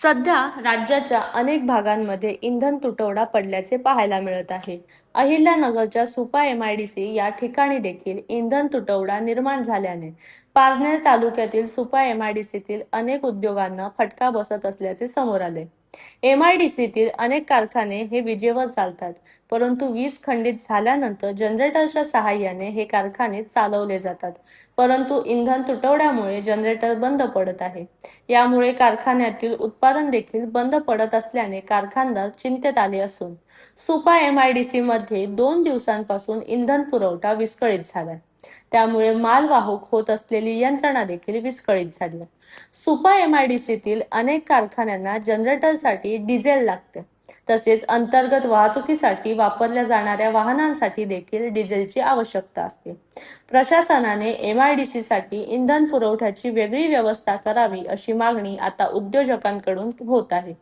सध्या राज्याच्या अनेक भागांमध्ये इंधन तुटवडा पडल्याचे पाहायला मिळत आहे. अहिल्यानगरच्या सुपा एमआयडीसी या ठिकाणी देखील इंधन तुटवडा निर्माण झाल्याने पारनेर तालुक्यातील सुपा एमआयडीसीतील अनेक उद्योगांना फटका बसत असल्याचे समोर आले. एमआयडीसीतील अनेक कारखाने हे विजेवर चालतात, परंतु वीज खंडित झाल्यानंतर जनरेटरच्या सहाय्याने हे कारखाने चालवले जातात. परंतु इंधन तुटवड्यामुळे जनरेटर बंद पडत आहे. यामुळे कारखान्यातील उत्पादन देखील बंद पडत असल्याने कारखानदार चिंतेत आले असून सुपा एमआयडीसी मध्ये 2 दिवसांपासून इंधन पुरवठा विस्कळीत झाला. त्यामुळे मालवाहूक होत असलेली यंत्रणा देखील विस्कळीत झाली. सुपा एमआयडीसीतील अनेक कारखान्यांना जनरेटरसाठी डिझेल लागते, तसेच अंतर्गत वाहतुकीसाठी वापरल्या जाणाऱ्या वाहनांसाठी देखील डिझेलची आवश्यकता असते. प्रशासनाने एमआयडीसीसाठी इंधन पुरवठ्याची वेगळी व्यवस्था करावी अशी मागणी आता उद्योजकांकडून होत आहे.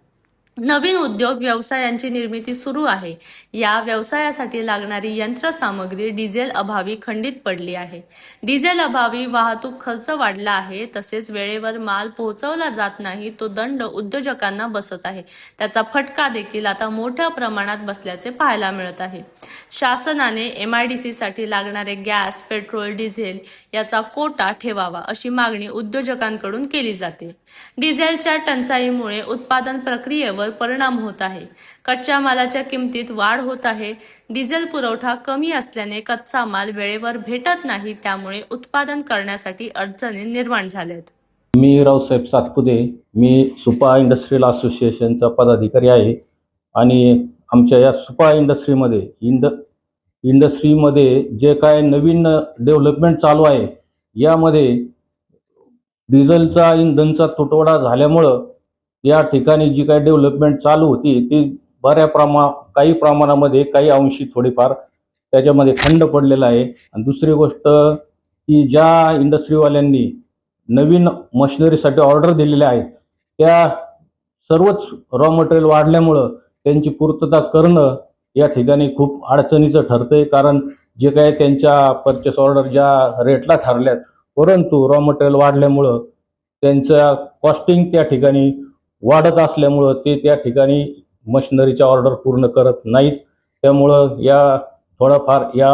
नवीन उद्योग व्यवसायांची निर्मिती सुरू आहे. या व्यवसायासाठी लागणारी यंत्रसामग्री डिझेल अभावी खंडित पडली आहे. डिझेल अभावी वाहतूक खर्च वाढला आहे. तसेच वेळेवर माल पोहोचवला जात नाही तो दंड उद्योजकांना बसत आहे. त्याचा फटका देखील आता मोठ्या प्रमाणात बसल्याचे पाहायला मिळत आहे. शासनाने एमआयडीसी साठी लागणारे गॅस, पेट्रोल, डिझेल याचा कोटा ठेवावा अशी मागणी उद्योजकांकडून केली जाते. डिझेलच्या टंचाईमुळे उत्पादन प्रक्रियेवर परिणाम होत आहे. कच्च्या मालाच्या किमतीत वाढ होत आहे. डिझेल पुरवठा कमी असल्याने कच्चा माल वेळेवर भेटत नाही, त्यामुळे उत्पादन करण्यासाठी अडचणी निर्माण झाल्यात. मी रावसाहेब सातपुते, मी सुपा इंडस्ट्रियल असोसिएशनचा पदाधिकारी आहे आणि आमच्या या सुपा इंडस्ट्रीमध्ये जे काय नवीन डेव्हलपमेंट चालू आहे यामध्ये डिझेलचा इंधनचा तुटवडा झाल्यामुळं या ठिकाणी जी काही डेव्हलपमेंट चालू होती ती काही प्रमाणामध्ये काही अंशी थोडीफार त्याच्यामध्ये खंड पडलेला आहे. आणि दुसरी गोष्ट की ज्या इंडस्ट्रीवाल्यांनी नवीन मशिनरीसाठी ऑर्डर दिलेल्या आहेत त्या सर्वच रॉ मटेरियल वाढल्यामुळं त्यांची पूर्तता करणं या ठिकाणी खूप अडचणीचं ठरतंय. कारण जे काही त्यांच्या परचेस ऑर्डर ज्या रेटला ठरल्यात, परंतु रॉ मटेरियल वाढल्यामुळं त्यांच्या कॉस्टिंग त्या ठिकाणी वाढत असल्यामुळं ते त्या ठिकाणी मशिनरीच्या ऑर्डर पूर्ण करत नाहीत. त्यामुळं थोडाफार या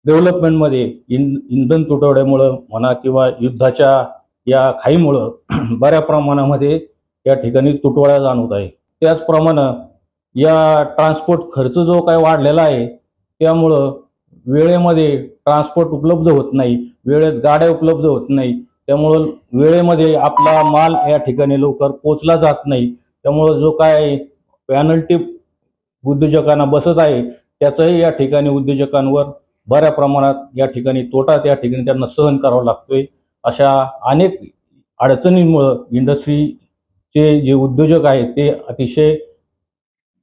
डेव्हलपमेंटमध्ये इंधन तुटवड्यामुळं म्हणा किंवा युद्धाच्या या खाईमुळं बऱ्या प्रमाणामध्ये या ठिकाणी तुटवडा जाणवत आहे. त्याचप्रमाणे या ट्रान्सपोर्ट खर्च जो काय वाढलेला आहे त्यामुळं वेळेमध्ये ट्रान्सपोर्ट उपलब्ध होत नाही, वेळेत गाड्या उपलब्ध होत नाही. त्यामुळं वेळेमध्ये आपला माल या ठिकाणी लवकर पोचला जात नाही. त्यामुळं जो काय पेनल्टी उद्योजकांना बसत आहे त्याचाही या ठिकाणी उद्योजकांवर बऱ्या प्रमाणात या ठिकाणी तोटा त्या ठिकाणी त्यांना सहन करावा लागतोय. अशा अनेक अडचणींमुळं इंडस्ट्रीचे जे उद्योजक आहेत ते अतिशय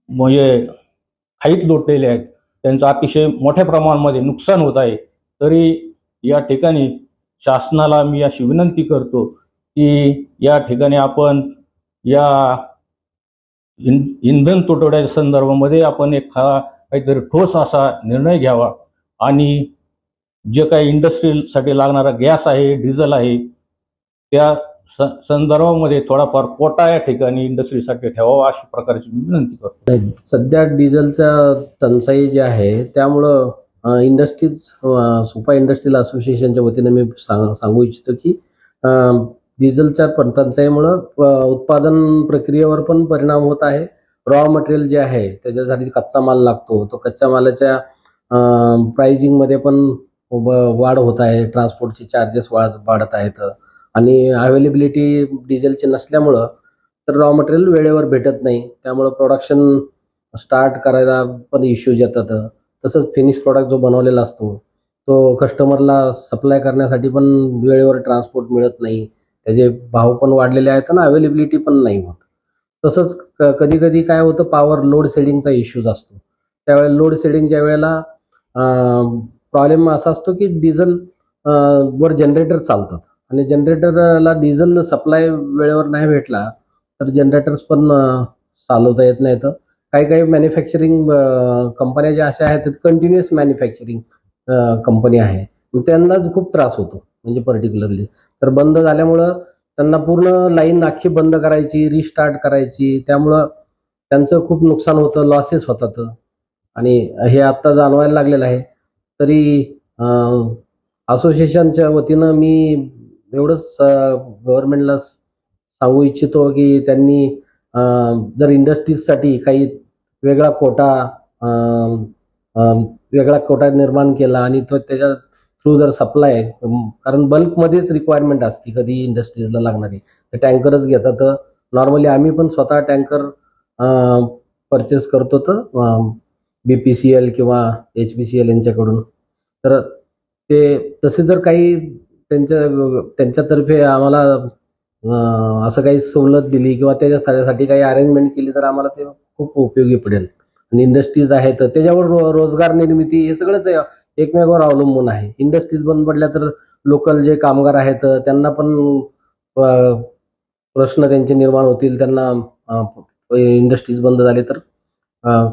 म्हणजे खाईत लोटलेले आहेत. त्यांचं अतिशय मोठ्या प्रमाणामध्ये नुकसान होत आहे. तरी या ठिकाणी शासनाला मी अशी विनंती करतो की या ठिकाणी आपण या इंधन तुटवड्याच्या संदर्भामध्ये आपण काहीतरी ठोस असा निर्णय घ्यावा आणि जे काही इंडस्ट्रीसाठी लागणारा गॅस आहे, डिझेल आहे, त्या संदर्भामध्ये थोडाफार कोटा या ठिकाणी इंडस्ट्रीसाठी ठेवावा अशा प्रकारची विनंती करतो. सध्या डिझेलच्या टंचाई जी आहे त्यामुळं सुपा इंडस्ट्रियल असोसिएशनच्या वतीने मी सांगू इच्छितो की डिझेलच्या टंचाईमुळं उत्पादन प्रक्रियेवर पण परिणाम होत आहे. रॉ मटेरियल जे आहे त्याच्यासाठी कच्चा माल लागतो, तो कच्च्या मालाच्या प्राइसिंगमध्ये पण वाढ होत आहे. ट्रान्सपोर्टचे चार्जेस वाढत आहेत आणि अवेलेबिलिटी डिझेलची नसल्यामुळं तर रॉ मटेरियल वेळेवर भेटत नाही. त्यामुळं प्रोडक्शन स्टार्ट करायला पण इश्यूज येतात. तसंच फिनिश प्रोडक्ट जो बनवलेला असतो तो कस्टमरला सप्लाय करण्यासाठी पण वेळेवर ट्रान्सपोर्ट मिळत नाही. त्याचे भाव पण वाढलेले आहेत आणि अवेलेबिलिटी पण नाही होत. तसंच कधी कधी काय होतं, पॉवर लोड शेडिंगचा इश्यूज असतो. त्यावेळेला लोड शेडिंगच्या वेळेला प्रॉब्लेम असा असतो की डिझेल वर जनरेटर चालतात आणि जनरेटरला डिझेल सप्लाय वेळेवर नाही भेटला तर जनरेटर्स पण चालवता येत नाहीत. काही मॅन्युफॅक्चरिंग कंपन्या ज्या अशा आहेत कंटिन्युअस मॅन्युफॅक्चरिंग कंपनी आहे, त्यांना खूप त्रास होतो. म्हणजे पर्टिक्युलरली तर बंद झाल्यामुळं त्यांना पूर्ण लाईन अख्खी बंद करायची, रिस्टार्ट करायची. त्यामुळं त्यांचं खूप नुकसान होतं, लॉसेस होतात. आणि हे आत्ता जाणवायला लागलेलं आहे. तरी असोसिएशनच्या वतीनं मी एवढंच गव्हर्नमेंटला सांगू इच्छितो की त्यांनी जर इंडस्ट्रीजसाठी काही वेगळा कोटा वेगळा कोटा निर्माण केला आणि तो त्याच्या थ्रू जर सप्लाय, कारण बल्कमध्येच रिक्वायरमेंट असते कधी इंडस्ट्रीजला लागणारी, तर टँकरच घेतात. नॉर्मली आम्ही पण स्वतः टँकर परचेस करतो तर BPCL किंवा HPCL यांच्याकडून. तर ते तसे जर काही त्यांच्यातर्फे आम्हाला असं काही सवलत दिली किंवा त्याच्यासाठी काही अरेंजमेंट केली तर आम्हाला ते खूप उपयोगी पडेल. आणि इंडस्ट्रीज आहेत तर त्याच्यावर रोजगार निर्मिती हे सगळंच एकमेकावर अवलंबून आहे. इंडस्ट्रीज बंद पडल्या तर लोकल जे कामगार आहेत त्यांना पण प्रश्न त्यांचे निर्माण होतील. त्यांना इंडस्ट्रीज बंद झाले तर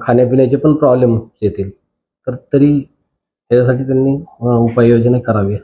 खाण्यापिण्याचे पण प्रॉब्लेम येतील. तर तरी त्याच्यासाठी त्यांनी उपाययोजना करावी.